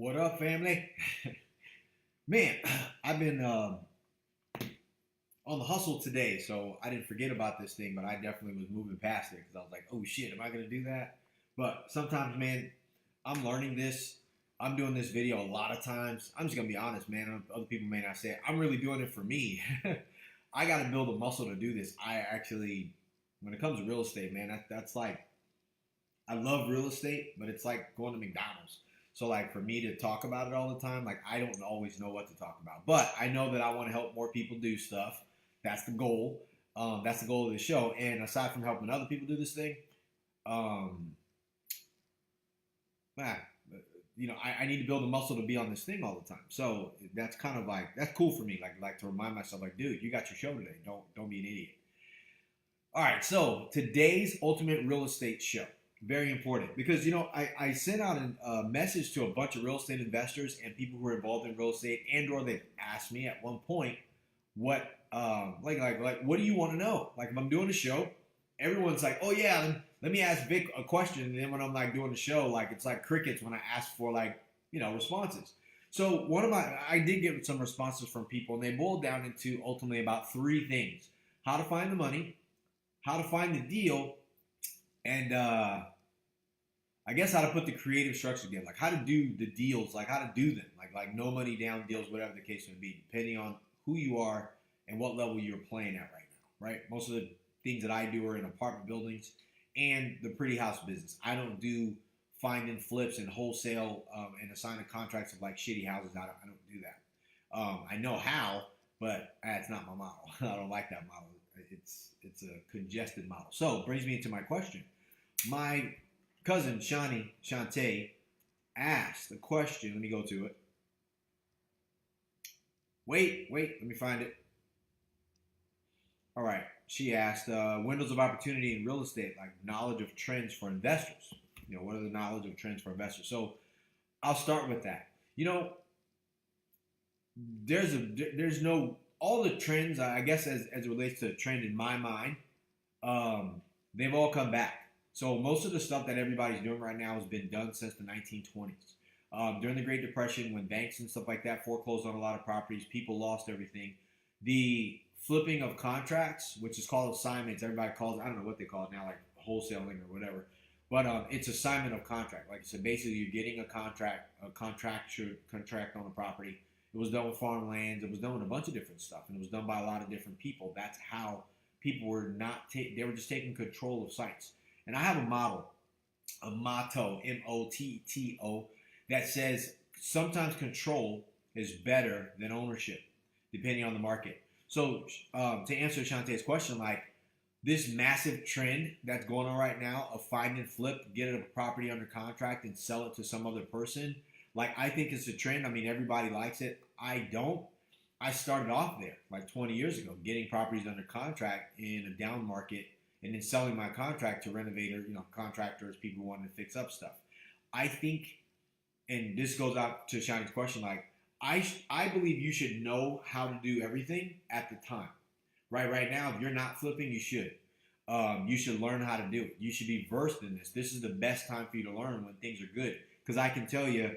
What up, family? Man, I've been on the hustle today, so I didn't forget about this thing, but I definitely was moving past it because I was like, oh shit, am I going to do that? But sometimes, man, I'm learning this. I'm doing this video a lot of times. I'm just going to be honest, man. Other people may not say it. I'm really doing it for me. I got to build a muscle to do this. I actually, when it comes to real estate, man, that's like, I love real estate, but it's like going to McDonald's. So like for me to talk about it all the time, like I don't always know what to talk about. But I know that I want to help more people do stuff. That's the goal. That's the goal of the show. And aside from helping other people do this thing, um, man, I need to build a muscle to be on this thing all the time. So that's kind of like that's cool for me. Like to remind myself, like, dude, you got your show today. Don't be an idiot. All right, so today's ultimate real estate show. Very important because I sent out a message to a bunch of real estate investors and people who are involved in real estate, and or they've asked me at one point what like what do you want to know? Like if I'm doing a show, everyone's like, oh yeah, let me ask Vic a question, and then when I'm like doing the show, like it's like crickets when I ask for like responses. So I did get some responses from people, and they boiled down into ultimately about three things: how to find the money, how to find the deal, and I guess how to put the creative structure together, like how to do the deals, like how to do them, like no money down deals, whatever the case may be, depending on who you are and what level you're playing at right now, right? Most of the things that I do are in apartment buildings and the pretty house business. I don't do find and flips and wholesale and assigning contracts of like shitty houses. I don't do that. I know how, but that's not my model. I don't like that model. It's a congested model. So brings me into my question. My cousin Shantae asked the question. Let me go to it. Wait, let me find it. All right. She asked windows of opportunity in real estate, like knowledge of trends for investors. What are the knowledge of trends for investors? So I'll start with that. There's no all the trends. I guess as it relates to a trend in my mind, they've all come back. So most of the stuff that everybody's doing right now has been done since the 1920s. During the Great Depression, when banks and stuff like that foreclosed on a lot of properties, people lost everything. The flipping of contracts, which is called assignments, everybody calls it, I don't know what they call it now, like wholesaling or whatever. But it's assignment of contract. Like I said, basically you're getting a contract on a property. It was done with farmlands. It was done with a bunch of different stuff, and it was done by a lot of different people. That's how people were they were just taking control of sites. And I have a motto, M-O-T-T-O, that says sometimes control is better than ownership, depending on the market. So to answer Shantae's question, like this massive trend that's going on right now of find and flip, get a property under contract and sell it to some other person, like I think it's a trend. I mean, everybody likes it. I don't. I started off there like 20 years ago, getting properties under contract in a down market and then selling my contract to renovator, contractors, people wanting to fix up stuff. I think, and this goes out to Shiny's question, like I believe you should know how to do everything at the time. Right now, if you're not flipping, you should. You should learn how to do it. You should be versed in this. This is the best time for you to learn when things are good. Because I can tell you,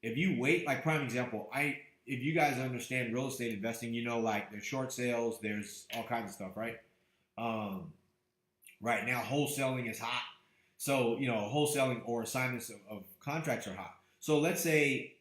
if you wait, like prime example, if you guys understand real estate investing, like there's short sales, there's all kinds of stuff, right? Right now, wholesaling is hot. So, wholesaling or assignments of contracts are hot. So let's say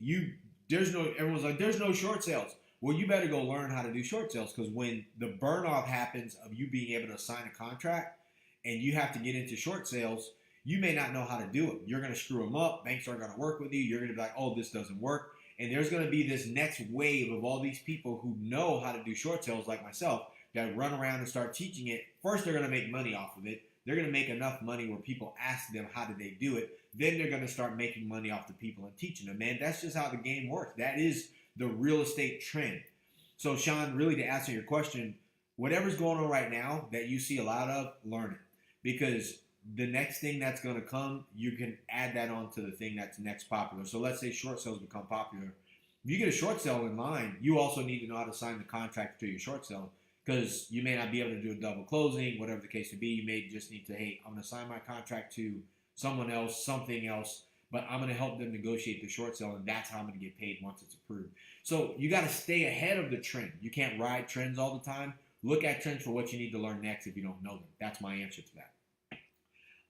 everyone's like, there's no short sales. Well, you better go learn how to do short sales, because when the burn off happens of you being able to sign a contract and you have to get into short sales, you may not know how to do it. You're going to screw them up. Banks aren't going to work with you. You're going to be like, oh, this doesn't work. And there's going to be this next wave of all these people who know how to do short sales like myself that run around and start teaching it. First, they're going to make money off of it. They're going to make enough money where people ask them how did they do it. Then they're going to start making money off the people and teaching them. Man, that's just how the game works. That is the real estate trend. So, Sean, really to answer your question, whatever's going on right now that you see a lot of, learn it. Because the next thing that's going to come, you can add that on to the thing that's next popular. So let's say short sales become popular. If you get a short sale in line, you also need to know how to sign the contract to your short sale, because you may not be able to do a double closing, whatever the case may be. You may just need to, hey, I'm going to sign my contract to someone else, something else, but I'm going to help them negotiate the short sale, and that's how I'm going to get paid once it's approved. So you got to stay ahead of the trend. You can't ride trends all the time. Look at trends for what you need to learn next if you don't know them. That's my answer to that.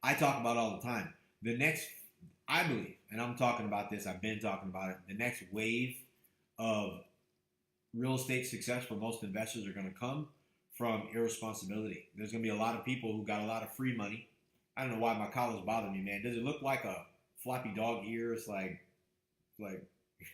I talk about all the time. The next, I believe, and I'm talking about this, I've been talking about it, the next wave of real estate success for most investors are going to come from irresponsibility. There's going to be a lot of people who got a lot of free money. I don't know why my collars bother me, man. Does it look like a floppy dog ear? It's like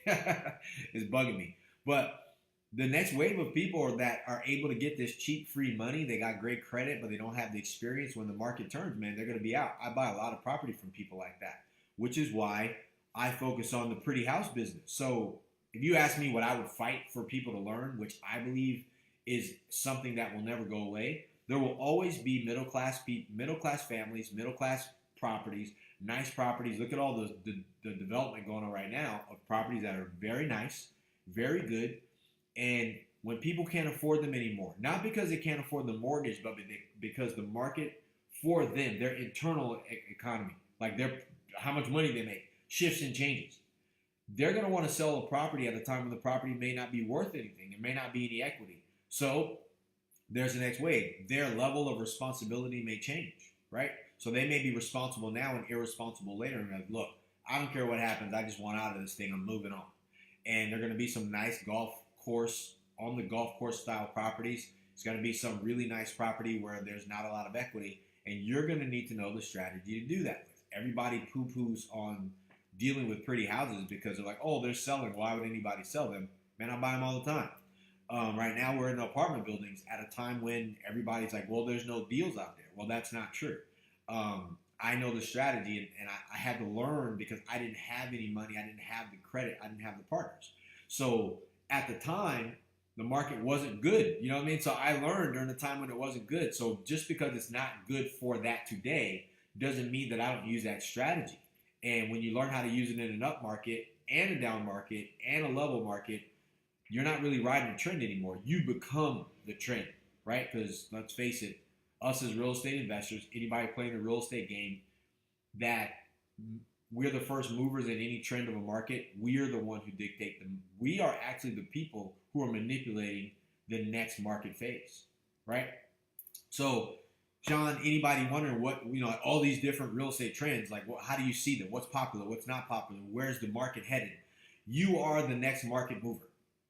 it's bugging me. But the next wave of people that are able to get this cheap free money, they got great credit, but they don't have the experience when the market turns, man, they're going to be out. I buy a lot of property from people like that, which is why I focus on the pretty house business. So if you ask me what I would fight for people to learn, which I believe is something that will never go away, there will always be middle class families, middle class properties, nice properties. Look at all the development going on right now of properties that are very nice, very good. And when people can't afford them anymore, not because they can't afford the mortgage, but because the market for them, their internal economy, like how much money they make, shifts and changes. They're going to want to sell a property at a time when the property may not be worth anything. There may not be any equity. So there's the next wave. Their level of responsibility may change, right? So they may be responsible now and irresponsible later. And like, look, I don't care what happens. I just want out of this thing. I'm moving on. And there are going to be some nice on the golf course style properties. It's going to be some really nice property where there's not a lot of equity. And you're going to need to know the strategy to do that with. Everybody poo-poos on dealing with pretty houses because they're like, oh, they're selling. Why would anybody sell them? Man, I buy them all the time. Right now, we're in apartment buildings at a time when everybody's like, well, there's no deals out there. Well, that's not true. I know the strategy, and I had to learn because I didn't have any money. I didn't have the credit. I didn't have the partners. So at the time, the market wasn't good. You know what I mean? So I learned during the time when it wasn't good. So just because it's not good for that today doesn't mean that I don't use that strategy. And when you learn how to use it in an up market and a down market and a level market, you're not really riding a trend anymore. You become the trend, right? Because let's face it, us as real estate investors, anybody playing the real estate game, that we're the first movers in any trend of a market. We are the one who dictate them. We are actually the people who are manipulating the next market phase, right? So, Sean, anybody wondering what, all these different real estate trends, like how do you see them? What's popular? What's not popular? Where's the market headed? You are the next market mover,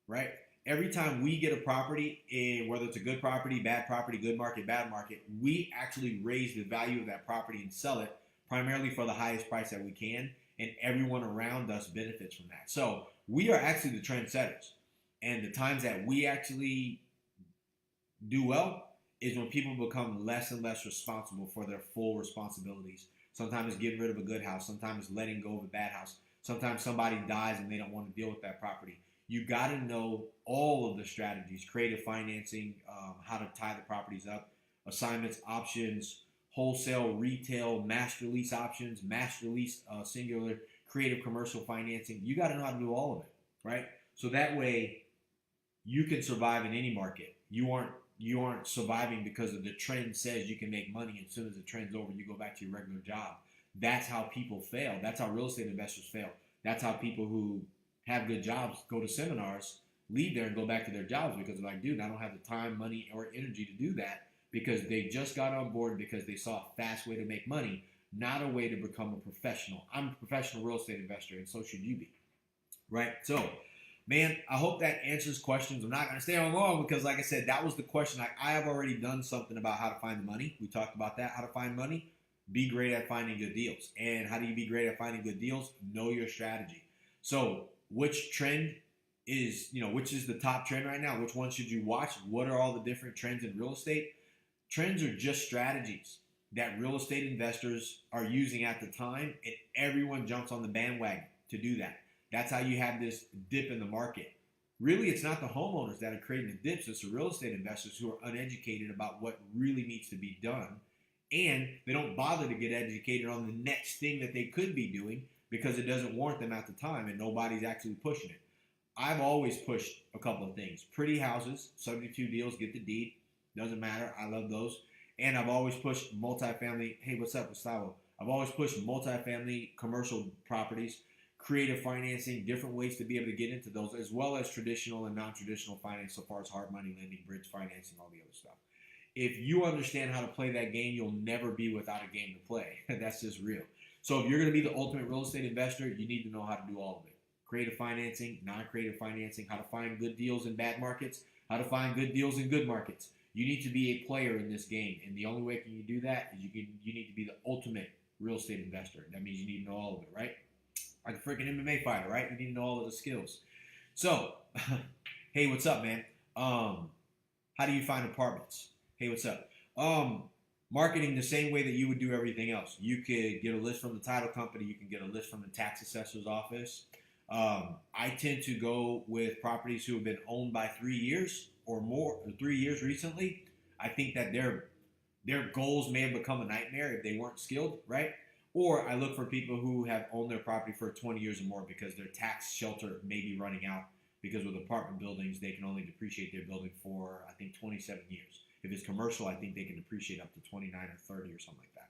right? Every time we get a property, whether it's a good property, good market, bad market, we actually raise the value of that property and sell it primarily for the highest price that we can, and everyone around us benefits from that. So we are actually the trendsetters. And the times that we actually do well is when people become less and less responsible for their full responsibilities. Sometimes it's getting rid of a good house. Sometimes it's letting go of a bad house. Sometimes somebody dies and they don't want to deal with that property. You got to know all of the strategies: creative financing, how to tie the properties up, assignments, options, wholesale, retail, master lease options, master lease singular, creative commercial financing. You got to know how to do all of it, right? So that way you can survive in any market. You aren't surviving because of the trend says you can make money, and as soon as the trend's over, you go back to your regular job. That's how people fail. That's how real estate investors fail. That's how people who have good jobs go to seminars, leave there and go back to their jobs because they're like, dude, I don't have the time, money, or energy to do that, because they just got on board because they saw a fast way to make money, not a way to become a professional. I'm a professional real estate investor, and so should you be, right? So, man, I hope that answers questions. I'm not going to stay on long because, like I said, that was the question. I have already done something about how to find the money. We talked about that, how to find money. Be great at finding good deals. And how do you be great at finding good deals? Know your strategy. So which trend is, which is the top trend right now? Which one should you watch? What are all the different trends in real estate? Trends are just strategies that real estate investors are using at the time, and everyone jumps on the bandwagon to do that. That's how you have this dip in the market. Really, it's not the homeowners that are creating the dips. It's the real estate investors who are uneducated about what really needs to be done. And they don't bother to get educated on the next thing that they could be doing because it doesn't warrant them at the time, and nobody's actually pushing it. I've always pushed a couple of things. Pretty houses, 72 deals, get the deed. Doesn't matter. I love those. And I've always pushed multifamily. Hey, what's up, Gustavo? I've always pushed multifamily commercial properties, creative financing, different ways to be able to get into those, as well as traditional and non-traditional finance, so far as hard money lending, bridge financing, all the other stuff. If you understand how to play that game, you'll never be without a game to play. That's just real. So if you're going to be the ultimate real estate investor, you need to know how to do all of it. Creative financing, non-creative financing, how to find good deals in bad markets, how to find good deals in good markets. You need to be a player in this game, and the only way can you do that is you need to be the ultimate real estate investor. That means you need to know all of it, right? Like a freaking MMA fighter, right? You need to know all of the skills. So, hey, what's up, man? How do you find apartments? Hey, what's up? Marketing the same way that you would do everything else. You could get a list from the title company. You can get a list from the tax assessor's office. I tend to go with properties who have been owned by 3 years or more, or 3 years recently. I think that their goals may have become a nightmare if they weren't skilled, right? Or I look for people who have owned their property for 20 years or more because their tax shelter may be running out, because with apartment buildings, they can only depreciate their building for, I think, 27 years. If it's commercial, I think they can depreciate up to 29 or 30 or something like that.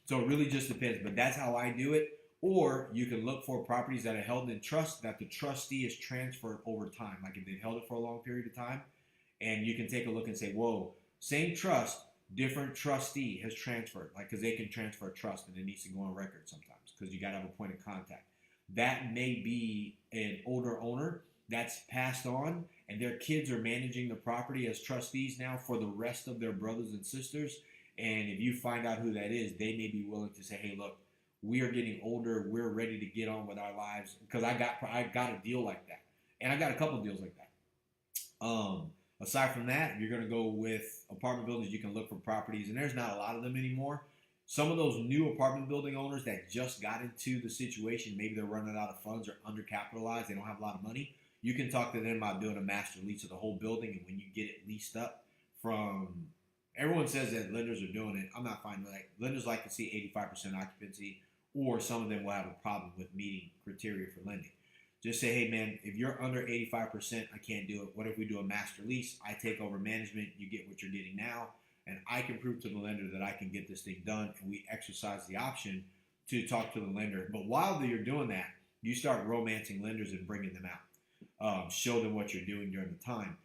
So it really just depends, but that's how I do it. Or you can look for properties that are held in trust that the trustee is transferred over time. Like if they've held it for a long period of time, and you can take a look and say, whoa, same trust, different trustee has transferred. Like, because they can transfer a trust and it needs to go on record sometimes because you got to have a point of contact. That may be an older owner that's passed on, and their kids are managing the property as trustees now for the rest of their brothers and sisters. And if you find out who that is, they may be willing to say, hey, look, we are getting older. We're ready to get on with our lives, because I got a deal like that. And I got a couple deals like that. Aside from that, if you're going to go with apartment buildings, you can look for properties, and there's not a lot of them anymore. Some of those new apartment building owners that just got into the situation, maybe they're running out of funds or undercapitalized, they don't have a lot of money. You can talk to them about doing a master lease of the whole building, and when you get it leased up from, everyone says that lenders are doing it. I'm not finding like lenders like to see 85% occupancy, or some of them will have a problem with meeting criteria for lending. Just say, hey man, if you're under 85%, I can't do it. What if we do a master lease? I take over management, you get what you're getting now, and I can prove to the lender that I can get this thing done, and we exercise the option to talk to the lender. But while you're doing that, you start romancing lenders and bringing them out. Show them what you're doing during the time.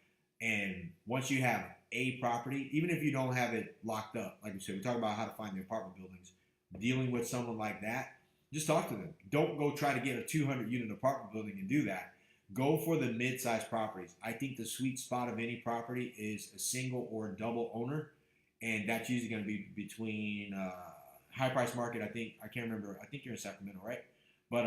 And once you have a property, even if you don't have it locked up, like we said, we talk about how to find the apartment buildings, dealing with someone like that, just talk to them. Don't go try to get a 200-unit apartment building and do that. Go for the mid-sized properties. I think the sweet spot of any property is a single or a double owner, and that's usually going to be between high price market. I can't remember. I think you're in Sacramento, right? But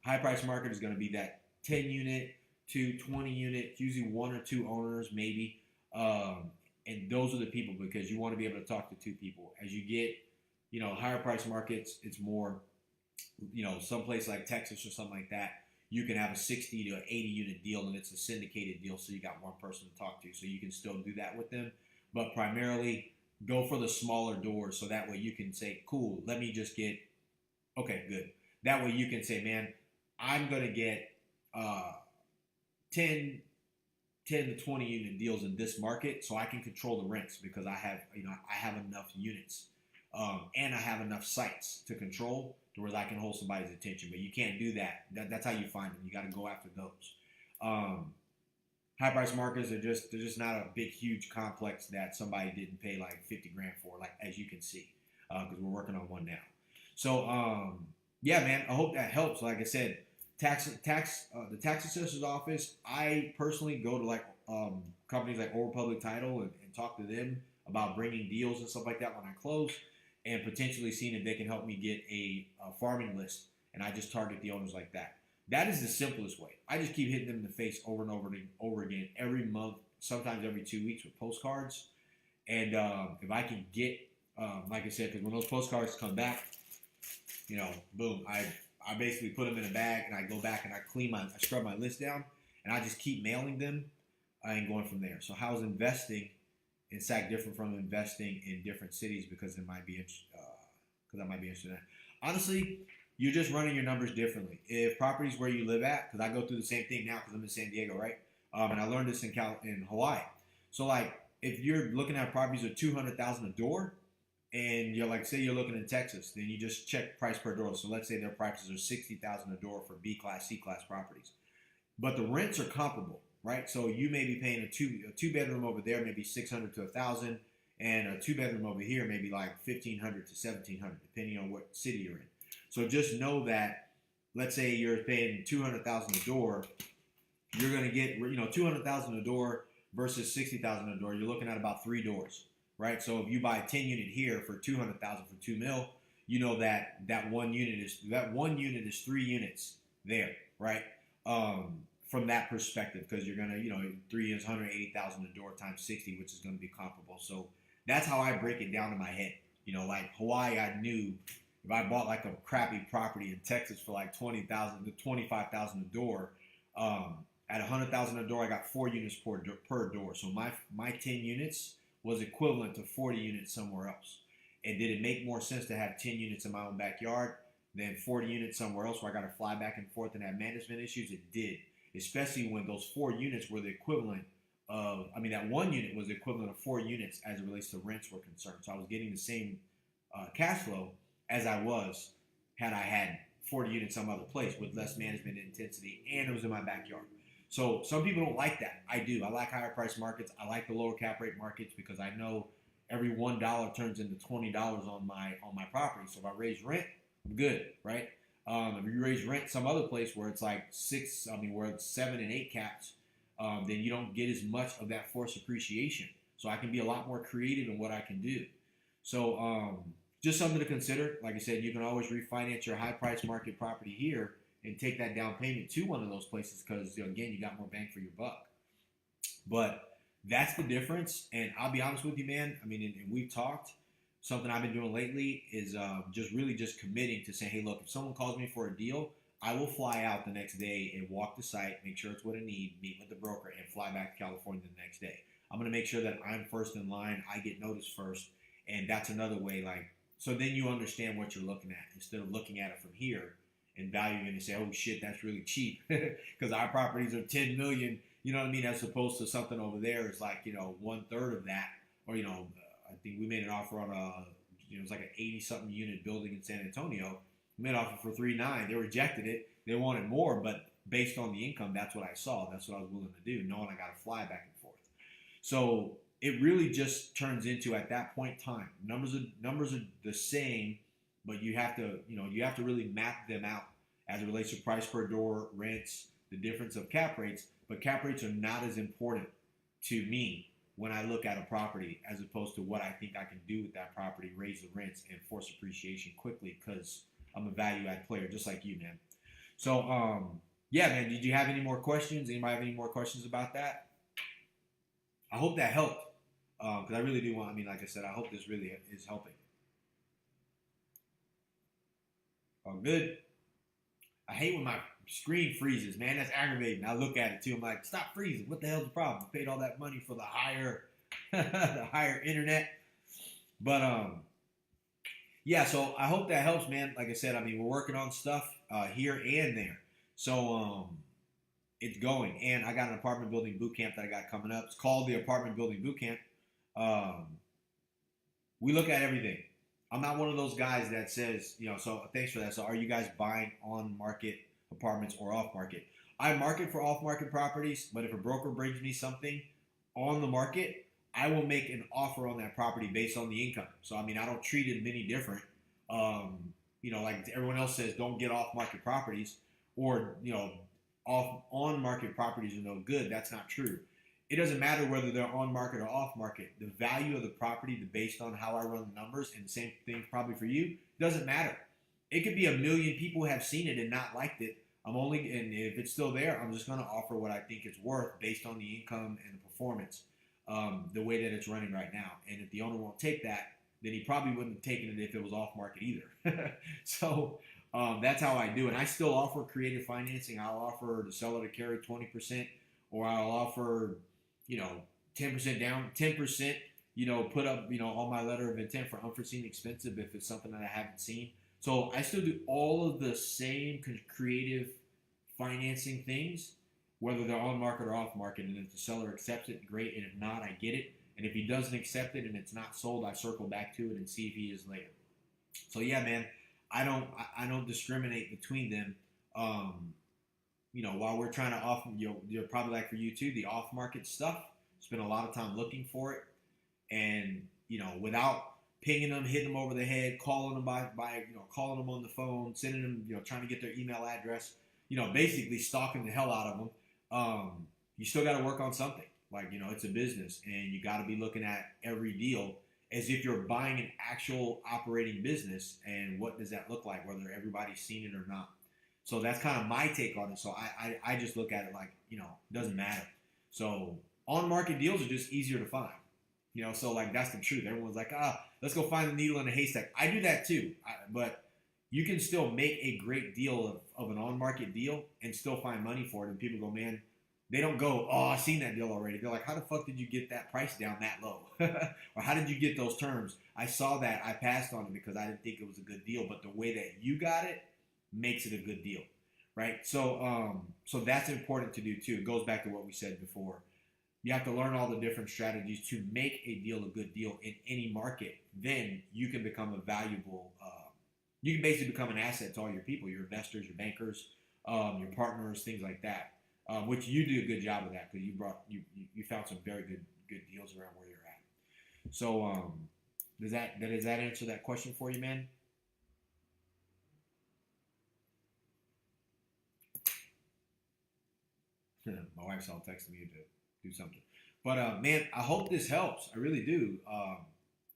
high price market is going to be that 10-unit to 20-unit, usually one or two owners maybe, and those are the people, because you want to be able to talk to two people. As you get, higher price markets, it's more, someplace like Texas or something like that, you can have a 60 to 80 unit deal, and it's a syndicated deal, so you got one person to talk to, so you can still do that with them. But primarily, go for the smaller doors, so that way you can say, cool, let me just get, okay, good. That way you can say, man, I'm going to get 10 to 20 unit deals in this market, so I can control the rents, because I have enough units, and I have enough sites to control to where I can hold somebody's attention. But you can't do that. That's how you find them. You got to go after those. High price markets they're just not a big, huge complex that somebody didn't pay like 50 grand for, like, as you can see, because we're working on one now. So yeah, man, I hope that helps. Like I said, the tax assessor's office, I personally go to like companies like Old Public Title and talk to them about bringing deals and stuff like that when I close, and potentially seeing if they can help me get a farming list, and I just target the owners like that. That is the simplest way. I just keep hitting them in the face over and over again every month, sometimes every 2 weeks with postcards. And if I can get, like I said, because when those postcards come back, boom, I basically put them in a bag, and I go back and I scrub my list down, and I just keep mailing them and going from there. So how is investing in SAC different from investing in different cities? Because I might be interested in that. Honestly, you're just running your numbers differently. If properties where you live at, because I go through the same thing now because I'm in San Diego, right? And I learned this in Hawaii. So like if you're looking at properties of 200,000 a door, and you're like, say you're looking in Texas, then you just check price per door. So let's say their prices are 60,000 a door for B class, C class properties, but the rents are comparable, right? So you may be paying a two bedroom over there, maybe 600 to 1,000, and a two bedroom over here, maybe like 1,500 to 1,700, depending on what city you're in. So just know that, let's say you're paying 200,000 a door, you're going to get, 200,000 a door versus 60,000 a door. You're looking at about 3 doors, right? So if you buy a 10 unit here for 200,000 for 2 mil, you know that one unit is 3 units there, right? From that perspective, because you're gonna, 3 units, 180,000 a door times 60, which is going to be comparable. So that's how I break it down in my head. Like Hawaii, I knew if I bought like a crappy property in Texas for like 20,000 to 25,000 a door, at 100,000 a door, I got 4 units per door. So my 10 units was equivalent to 40 units somewhere else. And did it make more sense to have 10 units in my own backyard than 40 units somewhere else where I got to fly back and forth and have management issues? It did, especially when those 4 units were the equivalent of, that 1 unit was the equivalent of 4 units as it relates to rents were concerned. So I was getting the same cash flow as I was had I had 40 units some other place with less management intensity, and it was in my backyard. So some people don't like that. I do. I like higher price markets. I like the lower cap rate markets because I know every $1 turns into $20 on my property. So if I raise rent, I'm good, right? If you raise rent some other place where it's like where it's 7 and 8 caps, then you don't get as much of that forced appreciation. So I can be a lot more creative in what I can do. So just something to consider. Like I said, you can always refinance your high price market property here and take that down payment to one of those places because, again, you got more bang for your buck. But that's the difference. And I'll be honest with you, man. And we've talked. Something I've been doing lately is just committing to saying, hey, look, if someone calls me for a deal, I will fly out the next day and walk the site, make sure it's what I need, meet with the broker, and fly back to California the next day. I'm going to make sure that I'm first in line. I get noticed first. And that's another way, so then you understand what you're looking at instead of looking at it from here and valuing it and say, oh shit, that's really cheap because our properties are 10 million, you know what I mean? As opposed to something over there is like, 1/3 of that, or, I think we made an offer on it was like an 80 something unit building in San Antonio. We made an offer for 3.9. They rejected it. They wanted more, but based on the income, that's what I saw. That's what I was willing to do, knowing I got to fly back and forth. So it really just turns into, at that point in time, numbers are the same, but you have to really map them out as it relates to price per door, rents, the difference of cap rates. But cap rates are not as important to me when I look at a property as opposed to what I think I can do with that property, raise the rents and force appreciation quickly because I'm a value add player just like you, man. So, yeah, man, did you have any more questions? Anybody have any more questions about that? I hope that helped. Because I really do want, like I said, I hope this really is helping. All good. I hate when my screen freezes, man. That's aggravating. I look at it too. I'm like, stop freezing. What the hell's the problem? I paid all that money for the higher, the higher internet. But yeah. So I hope that helps, man. Like I said, we're working on stuff here and there. So it's going, and I got an apartment building boot camp that I got coming up. It's called the Apartment Building Boot Camp. We look at everything. I'm not one of those guys that says, so thanks for that. So are you guys buying on market apartments or off market? I market for off market properties, but if a broker brings me something on the market, I will make an offer on that property based on the income. So, I don't treat it any different. Like everyone else says, don't get off market properties or, on market properties are no good. That's not true. It doesn't matter whether they're on market or off market. The value of the property, based on how I run the numbers, and the same thing probably for you, doesn't matter. It could be 1 million people have seen it and not liked it. And if it's still there, I'm just going to offer what I think it's worth based on the income and the performance, the way that it's running right now. And if the owner won't take that, then he probably wouldn't have taken it if it was off market either. So that's how I do it. I still offer creative financing. I'll offer the seller to carry 20%, or I'll offer 10% down, 10%, put up, on my letter of intent for unforeseen expensive if it's something that I haven't seen. So I still do all of the same creative financing things, whether they're on market or off market. And if the seller accepts it, great. And if not, I get it. And if he doesn't accept it and it's not sold, I circle back to it and see if he is later. So yeah, man, I don't discriminate between them. While we're trying to off, you're probably like for you too, the off market stuff. Spend a lot of time looking for it, and without pinging them, hitting them over the head, calling them calling them on the phone, sending them, trying to get their email address, basically stalking the hell out of them. You still got to work on something. Like, it's a business, and you got to be looking at every deal as if you're buying an actual operating business. And what does that look like, whether everybody's seen it or not? So that's kind of my take on it. So I just look at it like, it doesn't matter. So on market deals are just easier to find. So like that's the truth. Everyone's like, let's go find the needle in a haystack. I do that too, but you can still make a great deal of an on-market deal and still find money for it. And people go, man, they don't go, oh, I've seen that deal already. They're like, how the fuck did you get that price down that low? Or how did you get those terms? I saw that. I passed on it because I didn't think it was a good deal. But the way that you got it makes it a good deal, right? So that's important to do too. It goes back to what we said before. You have to learn all the different strategies to make a deal a good deal in any market. Then you can become a valuable, you can basically become an asset to all your people, your investors, your bankers, your partners, things like that. Which you do a good job of that because you found some very good deals around where you're at. So does that answer that question for you, man? My wife's all texting me to do something. But man, I hope this helps. I really do.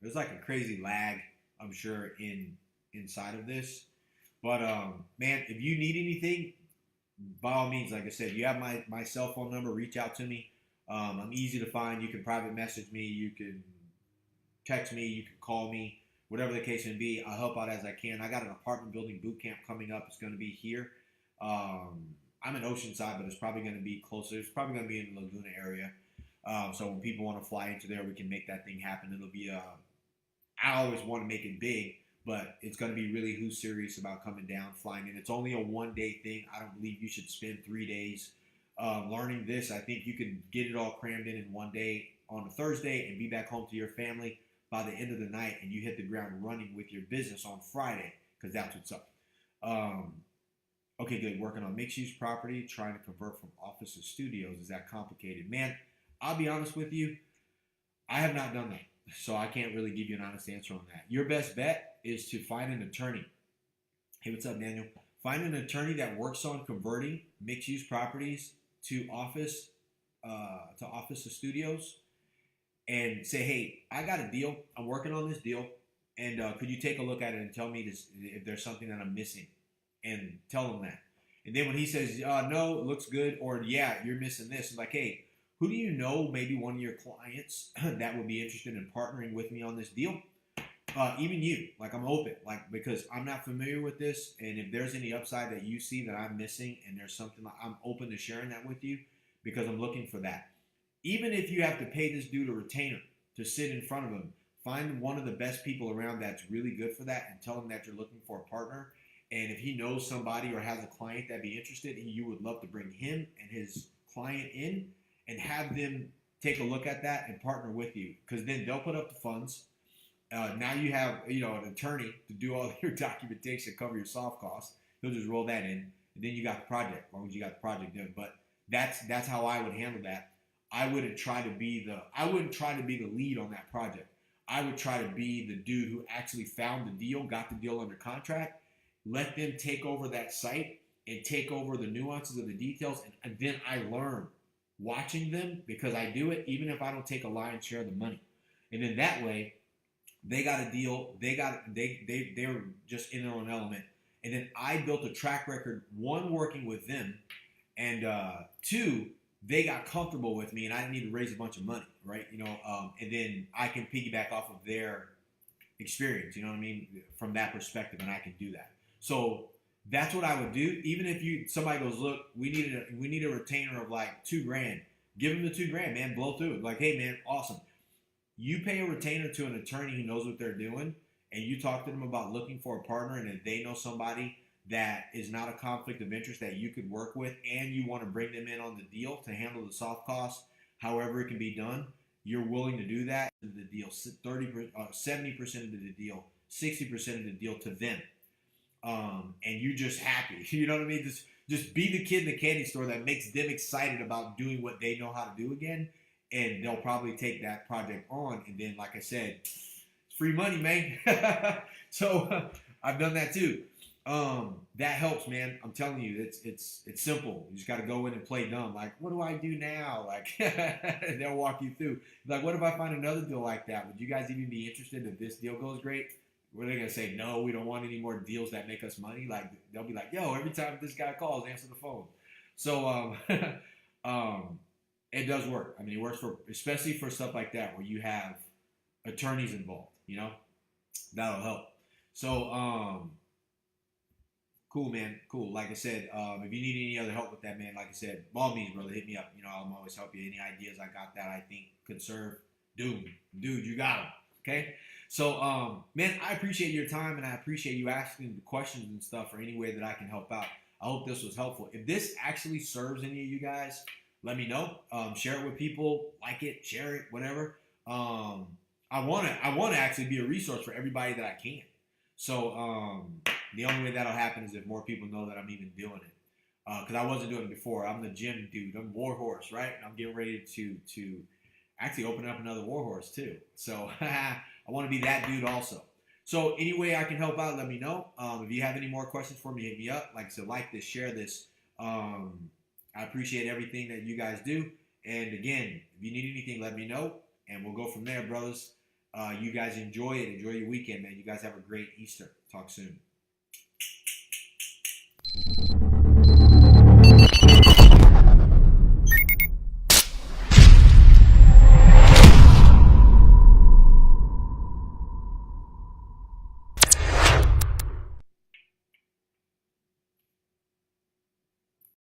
There's like a crazy lag, I'm sure, inside of this. But man, if you need anything, by all means, like I said, you have my cell phone number. Reach out to me. I'm easy to find. You can private message me. You can text me. You can call me. Whatever the case may be, I'll help out as I can. I got an apartment building boot camp coming up. It's going to be here. I'm in Oceanside, but it's probably going to be closer. It's probably going to be in the Laguna area. So when people want to fly into there, we can make that thing happen. It'll be I always want to make it big, but it's going to be really who's serious about coming down, flying in. It's only a one-day thing. I don't believe you should spend 3 days learning this. I think you can get it all crammed in one day on a Thursday and be back home to your family by the end of the night, and you hit the ground running with your business on Friday, because that's what's up. Okay, good. Working on mixed-use property, trying to convert from office to studios. Is that complicated? Man, I'll be honest with you. I have not done that, so I can't really give you an honest answer on that. Your best bet is to find an attorney. Hey, what's up, Daniel? Find an attorney that works on converting mixed-use properties to office to studios, and say, hey, I got a deal. I'm working on this deal, and could you take a look at it and tell me if there's something that I'm missing? And tell him that. And then when he says, no, it looks good, or yeah, you're missing this, it's like, hey, who do you know, maybe one of your clients that would be interested in partnering with me on this deal? Even you, like I'm open, like because I'm not familiar with this, and if there's any upside that you see that I'm missing and there's something, I'm open to sharing that with you because I'm looking for that. Even if you have to pay this dude a retainer to sit in front of him, find one of the best people around that's really good for that and tell him that you're looking for a partner. And if he knows somebody or has a client that'd be interested, you would love to bring him and his client in and have them take a look at that and partner with you, because then they'll put up the funds. Now you have an attorney to do all your documentation, cover your soft costs. He'll just roll that in, and then you got the project, as long as you got the project done. But that's how I would handle that. I wouldn't try to be the lead on that project. I would try to be the dude who actually found the deal, got the deal under contract. Let them take over that site and take over the nuances of the details, and then I learn watching them, because I do it even if I don't take a lion's share of the money. And then that way, they got a deal. They're just in their own element. And then I built a track record, one, working with them, and two, they got comfortable with me, and I didn't need to raise a bunch of money, right? And then I can piggyback off of their experience, you know what I mean, from that perspective, and I can do that. So that's what I would do. Even if somebody goes, look, we need a retainer of like $2,000, give them the $2,000, man, blow through it. Like, hey, man, awesome. You pay a retainer to an attorney who knows what they're doing, and you talk to them about looking for a partner, and if they know somebody that is not a conflict of interest that you could work with, and you want to bring them in on the deal to handle the soft costs, however it can be done, you're willing to do that, the deal 70% of the deal, 60% of the deal to them, and you're just happy. You know what I mean? Just be the kid in the candy store that makes them excited about doing what they know how to do again, and they'll probably take that project on. And then, like I said, it's free money, man. So I've done that too. That helps, man. I'm telling you, it's simple. You just got to go in and play dumb. Like, what do I do now? Like, they'll walk you through. Like, what if I find another deal like that? Would you guys even be interested if this deal goes great? Were they gonna say no? We don't want any more deals that make us money. Like, they'll be like, yo, every time this guy calls, answer the phone. So, it does work. I mean, it works for, especially for stuff like that where you have attorneys involved. You know, that'll help. So, cool, man. Cool. Like I said, if you need any other help with that, man, like I said, by all means, brother, hit me up. You know, I'll always help you. Any ideas I got that I think could serve, dude, you got them. Okay. So, man, I appreciate your time, and I appreciate you asking the questions and stuff for any way that I can help out. I hope this was helpful. If this actually serves any of you guys, let me know. Share it with people, like it, share it, whatever. I want to actually be a resource for everybody that I can. So, the only way that'll happen is if more people know that I'm even doing it. Because I wasn't doing it before. I'm the gym dude. I'm Warhorse, right? I'm getting ready to actually open up another Warhorse too. So I want to be that dude also. So any way I can help out, let me know. If you have any more questions for me, hit me up. Like I said, like this, share this. I appreciate everything that you guys do. And again, if you need anything, let me know. And we'll go from there, brothers. You guys enjoy it. Enjoy your weekend, man. You guys have a great Easter. Talk soon.